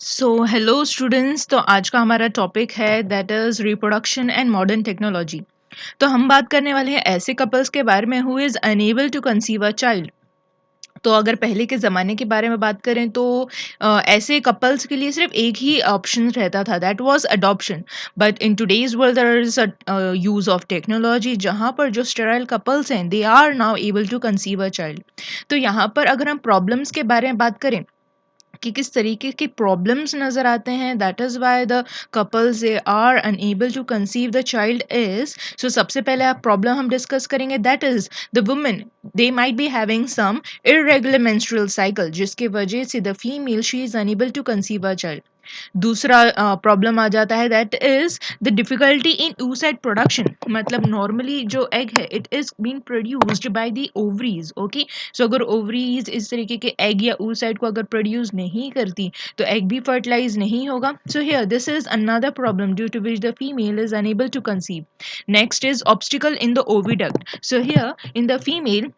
So hello students. तो आज का हमारा टॉपिक है that is reproduction and modern technology. तो हम बात करने वाले हैं ऐसे कपल्स के बारे में who is unable to conceive a child. तो अगर पहले के ज़माने के बारे में बात करें तो ऐसे कपल्स के लिए सिर्फ एक ही ऑप्शन रहता था, that was adoption. But in today's world there is a use of technology जहाँ पर जो स्टेराइल कपल्स हैं they are now able to conceive a child. तो यहाँ पर अगर हम प्रॉब्लम्स के बारे में बात करें कि किस तरीके की प्रॉब्लम्स नजर आते हैं, that is why the couples they are unable to conceive the child is. So सबसे पहले आप प्रॉब्लम हम डिस्कस करेंगे, that is the women they might be having some irregular menstrual cycle जिसके वजह से the female she is unable to conceive a child. दूसरा problem आ जाता है, that is the difficulty in oocyte production. मतलब नॉर्मली जो एग है it is been produced by the ovaries. Okay, सो अगर ओवरीज इस तरीके के एग या oocyte को अगर प्रोड्यूस नहीं करती तो एग भी फर्टिलाइज नहीं होगा। So here this is another problem due to which the female is unable to conceive. Next is obstacle in the oviduct. So here in the female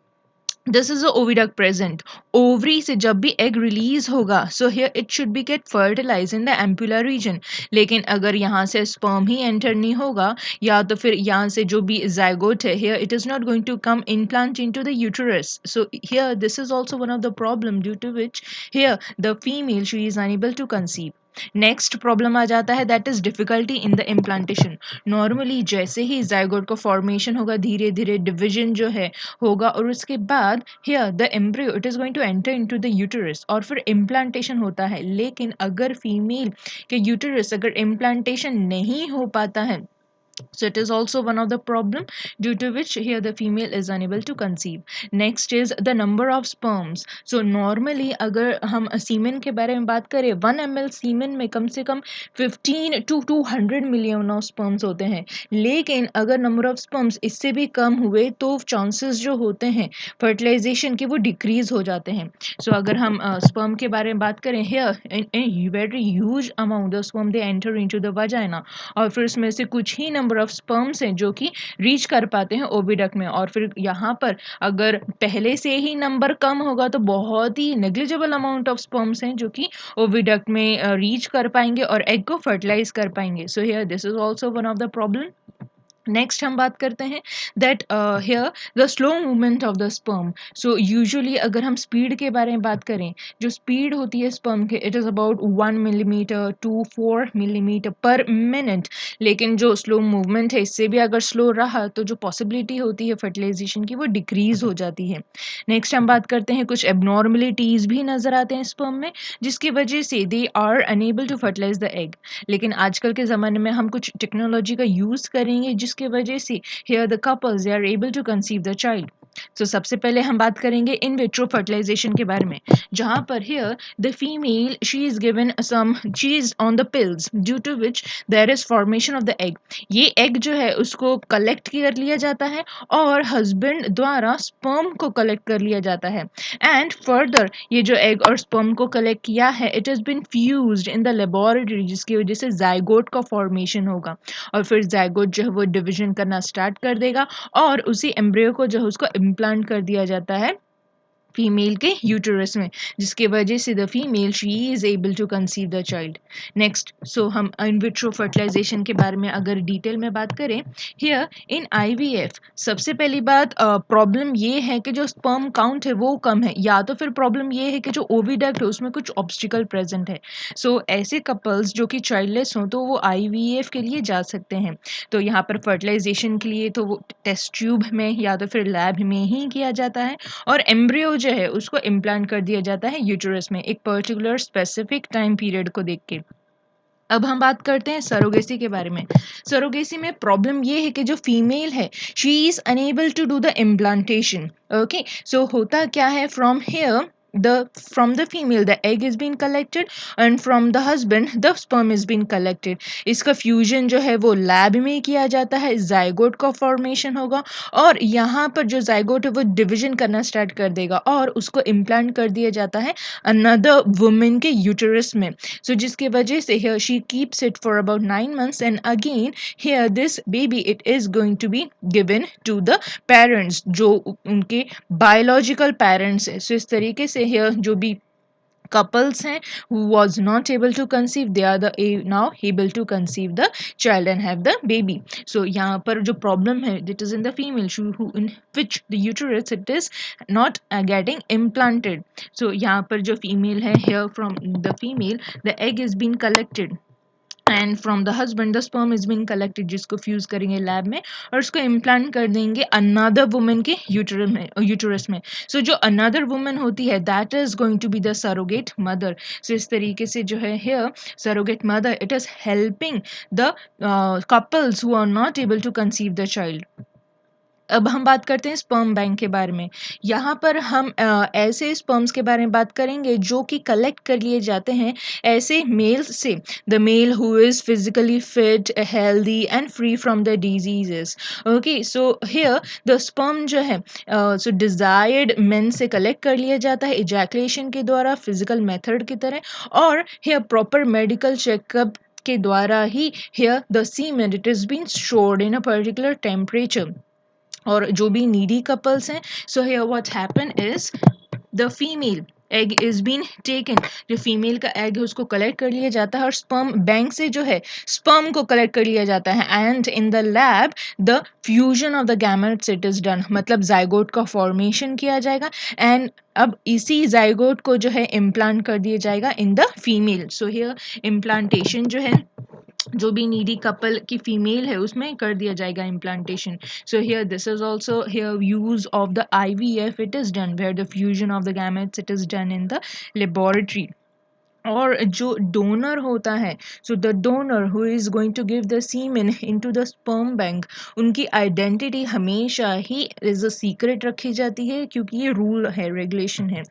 this is a oviduct present. Ovary से जब भी egg release होगा so here it should be get fertilise in the ampullar region. लेकिन अगर यहाँ से sperm ही enter नहीं होगा या तो फिर यहाँ से जो भी जाइगोट है here it is not going to come implant into the uterus. So here this is also one of the problem due to which here the female she is unable to conceive. Next problem आ जाता है, that is difficulty in the implantation. Normally जैसे ही zygote का formation होगा धीरे धीरे division जो है होगा और उसके बाद here the embryo it is going to enter into the uterus और फिर इम्प्लांटेशन होता है। लेकिन अगर फीमेल के यूटेरस अगर इम्प्लांटेशन नहीं हो पाता है, so it is also one of the problem due to which here the female is unable to conceive. Next is the number of sperms. So normally अगर हम semen के बारे में बात करें 1 ml semen में कम से कम 15 to 200 मिलियन ऑफ sperms होते हैं। लेकिन अगर number of sperms इससे भी कम हुए तो chances जो होते हैं fertilization के वो decrease हो जाते हैं। So अगर हम sperm के बारे में बात करें here in very huge amount the sperm they enter into the vagina और फिर उसमें से कुछ ही नंबर ऑफ स्पर्म्स हैं जो कि रीच कर पाते हैं ओविडक्ट में। और फिर यहाँ पर अगर पहले से ही नंबर कम होगा तो बहुत ही नेग्लिजिबल अमाउंट ऑफ स्पर्म्स हैं जो कि ओविडक्ट में रीच कर पाएंगे और एग को फर्टिलाइज कर पाएंगे। सो here this is also one of the problem. Next हम बात करते हैं that here the slow movement of the sperm. So usually अगर हम स्पीड के बारे में बात करें, जो स्पीड होती है स्पर्म के it is about 1 millimetre to 4 millimetre पर मिनट। लेकिन जो स्लो मूवमेंट है इससे भी अगर स्लो रहा तो जो पॉसिबिलिटी होती है फर्टिलाइजेशन की वो डिक्रीज हो जाती है। नेक्स्ट हम बात करते हैं कुछ एबनॉर्मलिटीज़ भी नज़र आते हैं स्पर्म में जिसकी वजह से they are unable to fertilise the egg. लेकिन आजकल के ज़माने में हम कुछ टेक्नोलॉजी का यूज़ करेंगे जिसके वजह से here the couples they are able to conceive the child. So सबसे पहले हम बात करेंगे इन विट्रो फर्टिलाइजेशन के बारे में जहाँ पर here the female she is given some she is on the pills due to which there is formation of the egg. ये एग जो है उसको कलेक्ट कर लिया जाता है और हस्बैंड द्वारा स्पर्म को कलेक्ट कर लिया जाता है। एंड फर्दर ये जो एग और स्पर्म को कलेक्ट किया है it has been fused in the laboratory जिसकी वजह से जाइगोट का फॉर्मेशन होगा और फिर जाइगोट जो है वो डिवीजन करना स्टार्ट कर देगा और उसी एम्ब्रियो को जो है उसको इम्प्लांट कर दिया जाता है फीमेल के यूटेरस में जिसके वजह से the female she is able to conceive the child. Next so हम इन विट्रो फर्टिलाइजेशन के बारे में अगर डिटेल में बात करें हियर इन आईवीएफ सबसे पहली बात प्रॉब्लम ये है कि जो स्पर्म काउंट है वो कम है या तो फिर प्रॉब्लम ये है कि जो ओविडक्ट है उसमें कुछ ऑब्स्टिकल प्रेजेंट है। सो ऐसे कपल्स जो कि चाइल्डलेस हों तो वो आईवीएफ के लिए जा सकते हैं। तो यहाँ पर फर्टिलाइजेशन के लिए तो वो टेस्ट ट्यूब में या तो फिर लैब में ही किया जाता है और एम्ब्रियो जो है उसको इम्प्लांट कर दिया जाता है यूटेरस में एक पर्टिकुलर स्पेसिफिक टाइम पीरियड को देख के। अब हम बात करते हैं सरोगेसी के बारे में। सरोगेसी में प्रॉब्लम ये है कि जो फीमेल है she is unable to do the implantation. Okay, so होता क्या है from here from the female the egg is being collected and from the husband the sperm is being collected। इसका फ्यूजन जो है वो लैब में किया जाता है, जाइगोट का फॉर्मेशन होगा और यहाँ पर जो जाइगोट है वो डिवीजन करना स्टार्ट कर देगा और उसको इम्प्लांट कर दिया जाता है अनदर वुमेन के यूटेरस में। So जिसकी वजह से here she keeps it for about 9 months and again here this baby it is going to be given to the parents जो उनके biological parents है। So इस तरीके से here जो भी couples हैं who was not able to conceive, they are now able to conceive the child and have the baby. So यहाँ पर जो problem है it is in the female who in which the uterus it is not getting implanted. So यहाँ पर जो female है, here from the female the egg is being collected and from the husband the sperm is been collected, जिसको fuse करेंगे lab में और उसको implant कर देंगे अनदर वुमेन के यूटरस में. सो जो अनदर वुमेन होती है that is going to be the surrogate mother. So इस तरीके से जो है here surrogate mother it is helping the couples who are not able to conceive the child. अब हम बात करते हैं स्पर्म बैंक के बारे में. यहाँ पर हम ऐसे स्पर्म्स के बारे में बात करेंगे जो कि कलेक्ट कर लिए जाते हैं ऐसे मेल्स से, the mail who is physically fit, healthy and free from the diseases. Okay, so here the sperm जो है सो डिजायर्ड मेन से कलेक्ट कर लिया जाता है इजैकुलेशन के द्वारा, फिजिकल मेथड की तरह, और हियर प्रॉपर मेडिकल चेकअप के द्वारा ही here the semen it is been stored in a particular temperature. और जो भी नीडी कपल्स हैं, so here what happen is the female egg is been taken, जो फीमेल का एग है उसको कलेक्ट कर लिया जाता है और स्पर्म बैंक से जो है स्पर्म को कलेक्ट कर लिया जाता है and in the lab the fusion of the gametes it is done, मतलब जाइगोट का फॉर्मेशन किया जाएगा एंड अब इसी जाइगोट को जो है इम्प्लांट कर दिया जाएगा इन the female. So here implantation जो है जो भी नीडी कपल की फीमेल है उसमें कर दिया जाएगा implantation. So here this is also here use of the IVF it is done where the fusion of the gametes it is done in the laboratory. और जो डोनर होता है, so the donor who is going to give the semen into the sperm bank, उनकी identity हमेशा ही as a secret रखी जाती है क्योंकि ये रूल है, रेगुलेशन है.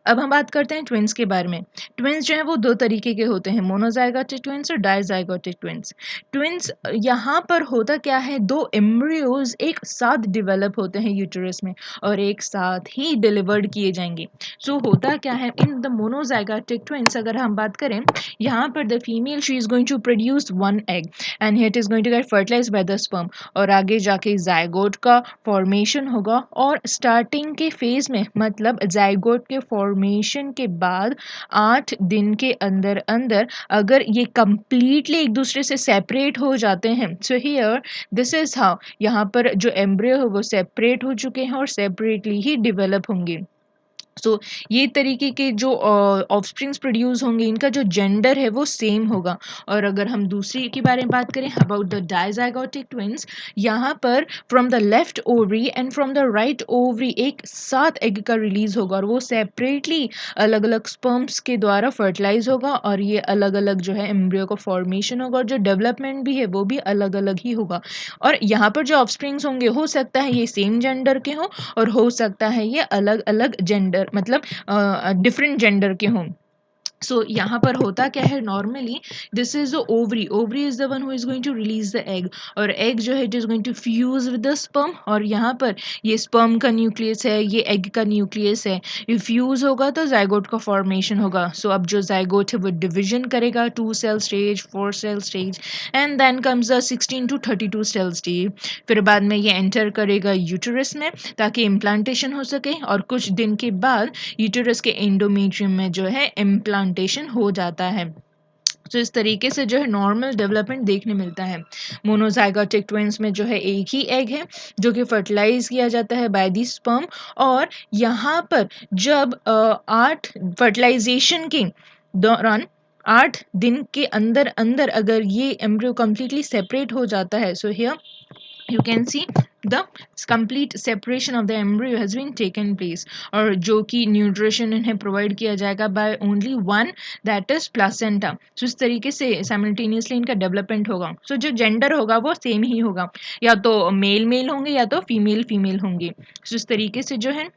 अब हम बात करते हैं ट्विंस के बारे में. ट्विंस जो है वो दो तरीके के होते हैं, मोनोजाइगोटिक ट्विंस और डाइजाइगोटिक ट्विंस. ट्विंस यहाँ पर होता क्या है, दो एम्ब्रियोज एक साथ डेवलप होते हैं यूटरस में और एक साथ ही डिलीवर्ड किए जाएंगे. सो होता क्या है इन द मोनोजाइगोटिक ट्विंस, अगर हम बात करें यहाँ पर the female she is going to produce one egg and it is going to get fertilise by the sperm, और आगे जाके जाइगोट का फॉर्मेशन होगा और स्टार्टिंग के फेज में मतलब जाइगोट के फॉर्मेशन के बाद 8 दिन के अंदर अंदर अगर ये कंप्लीटली एक दूसरे से सेपरेट हो जाते हैं, so here this is how यहाँ पर जो एम्ब्रियो है वो सेपरेट हो चुके हैं और सेपरेटली ही डेवलप होंगे. सो ये तरीके के जो ऑफस्प्रिंग्स प्रोड्यूस होंगे इनका जो जेंडर है वो सेम होगा. और अगर हम दूसरी के बारे में बात करें अबाउट द डाइजाइगोटिक ट्विंस, यहाँ पर from the left ovary and from the right ovary एक साथ एग का रिलीज होगा और वो सेपरेटली अलग अलग स्पर्म्स के द्वारा फर्टिलाइज होगा और ये अलग अलग जो है एम्ब्रियो का फॉर्मेशन होगा और जो डेवलपमेंट भी है वो भी अलग अलग ही होगा. और यहाँ पर जो ऑफस्प्रिंग्स होंगे हो सकता है ये सेम जेंडर के हों और हो सकता है ये अलग अलग जेंडर मतलब डिफरेंट जेंडर के हों. सो यहाँ पर होता क्या है normally this is the ovary, ovary is the one who is going to release the egg और एग जो है it is going to fuse with the sperm और यहाँ पर ये स्पर्म का न्यूक्लियस है, ये एग का न्यूक्लियस है, ये फ्यूज होगा तो जाइगोट का फॉर्मेशन होगा. सो अब जो जाइगोट है वो डिविजन करेगा 2 cell stage, 4 cell stage and then comes the 16 to 32 cell stage. फिर बाद में ये एंटर करेगा यूटरस में ताकि इम्प्लांटेशन हो सके और कुछ दिन के बाद यूटरस के एंडोमेट्रियम में जो है इम्प्लांटेशन हो जाता है. तो इस तरीके से जो है नॉर्मल डेवलपमेंट देखने मिलता है. मोनोजाइगोटिक ट्विंस में जो है एक ही एग है जो कि फर्टिलाइज किया जाता है बाय दी स्पर्म और यहाँ पर जब 8 फर्टिलाइजेशन के दौरान 8 दिन के अंदर अंदर अगर ये एम्ब्रियो कंप्लीटली सेपरेट हो जाता है, so here you can see the complete separation of the embryo has been taken place और जो कि न्यूट्रिशन इन्हें प्रोवाइड किया जाएगा by only one that is placenta. So इस तरीके से साइमल्टेनियसली इनका डेवलपमेंट होगा. सो जो जेंडर होगा वो सेम ही होगा, या तो मेल मेल होंगे या तो फीमेल फीमेल होंगे. सो इस तरीके से जो है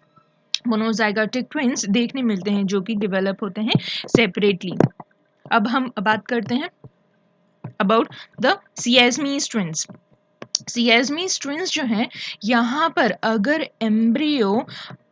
मोनोजाइगोटिक ट्विंस देखने मिलते हैं जो कि डेवलप होते हैं सेपरेटली. अब हम बात करते हैं अबाउट द सियाज़मीज़ ट्विंस. सियाज़मीज़ ट्विंस जो हैं यहाँ पर अगर एम्ब्रियो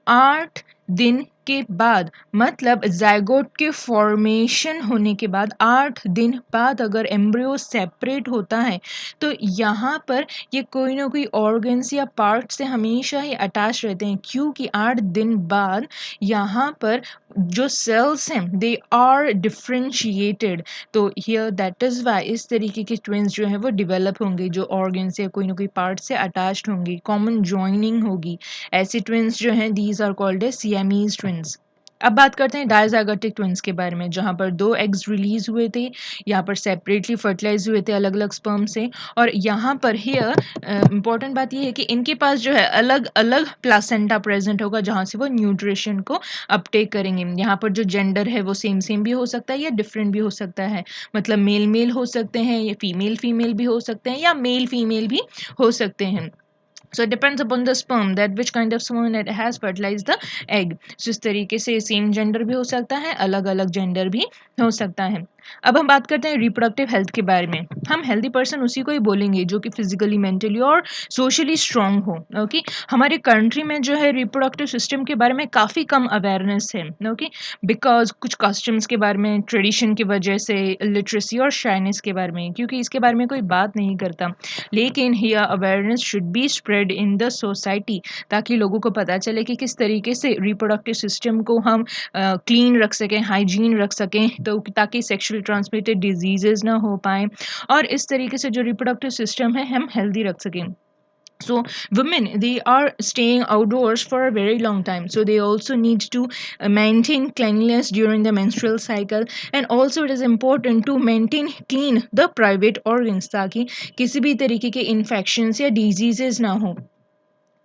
8 दिन के बाद मतलब जाइगोट के फॉर्मेशन होने के बाद 8 दिन बाद अगर एम्ब्रियो सेपरेट होता है तो यहाँ पर ये कोई ना कोई ऑर्गन्स या पार्ट से हमेशा ही अटैच रहते हैं क्योंकि 8 दिन बाद यहाँ पर जो सेल्स हैं दे आर डिफरेंशिएटेड। तो हियर दैट इज वाई इस तरीके के ट्विंस जो है वो डेवलप होंगे, जो ऑर्गन से कोई ना कोई पार्ट से अटैच्ड होंगी, कॉमन जॉइनिंग होगी। ऐसे ट्विंस जो हैं these are called a Siamese twins. अब बात करते हैं डायजाइगोटिक ट्विंस के बारे में, जहां पर दो एग्स रिलीज हुए थे, यहाँ पर सेपरेटली फर्टिलाइज हुए थे अलग अलग स्पर्म से, और यहाँ पर हियर इंपॉर्टेंट बात यह है कि इनके पास जो है अलग अलग प्लासेंटा प्रेजेंट होगा, जहाँ से वो न्यूट्रिशन को अपटेक करेंगे। यहाँ पर जो जेंडर है वो सेम सेम भी हो सकता है या डिफरेंट भी हो सकता है, मतलब मेल मेल हो सकते हैं या फीमेल फीमेल भी हो सकते हैं या मेल फीमेल भी हो सकते हैं। So it depends upon the sperm that which kind of sperm that has fertilized the egg. So इस तरीके से सेम जेंडर भी हो सकता है, अलग अलग जेंडर भी हो सकता है। अब हम बात करते हैं रिप्रोडक्टिव हेल्थ के बारे में। हम हेल्दी पर्सन उसी को ही बोलेंगे जो कि फिजिकली मेंटली और सोशली स्ट्रांग हो। ओके, हमारे कंट्री में जो है रिप्रोडक्टिव सिस्टम के बारे में काफ़ी कम अवेयरनेस है। ओके, बिकॉज कुछ कस्टम्स के बारे में, ट्रेडिशन की वजह से, लिटरेसी और शाइनेस के बारे में, क्योंकि इसके बारे में कोई बात नहीं करता। लेकिन here awareness should be spread in the society, ताकि लोगों को पता चले कि किस तरीके से रिप्रोडक्टिव सिस्टम को हम क्लीन रख सकें, हाइजीन रख सकें, तो ताकि सेक्शुअली ट्रांसमिटेड डिजीजेज ना हो पाए, और इस तरीके से जो रिप्रोडक्टिव सिस्टम है हम हेल्दी रख सकें। So women, they are staying outdoors for a very long time, so they also need to maintain cleanliness during the menstrual cycle, and also it is important to maintain clean the private organs, ताकि किसी भी तरीके के infections या diseases ना हो।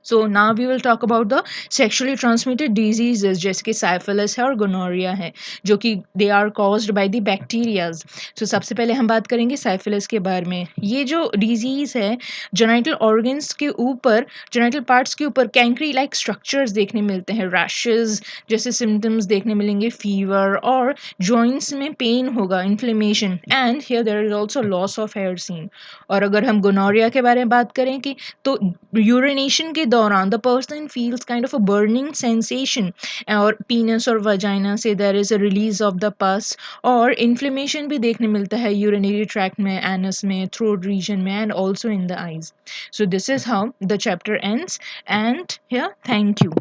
So now we will talk about the sexually transmitted diseases, जैसे कि syphilis है और gonorrhea है, जो कि they are caused by the bacterias. So सबसे पहले हम बात करेंगे syphilis के बारे में। ये जो disease है, genital organs के ऊपर, genital parts के ऊपर cankry like structures देखने मिलते हैं, rashes जैसे symptoms देखने मिलेंगे, fever, और joints में pain होगा, inflammation, and here there is also loss of hair seen. और अगर हम gonorrhea के बारे में बात करें कि तो यूरिनेशन के दौरान the person feels kind of a burning sensation, और पीनस और वजाइना से there is a release of the pus, और इन्फ्लेमेशन भी देखने मिलता है यूरिनरी ट्रैक्ट में, एनस में, थ्रोट रीजन में, and also in the eyes. So this is how the chapter ends, and here thank you.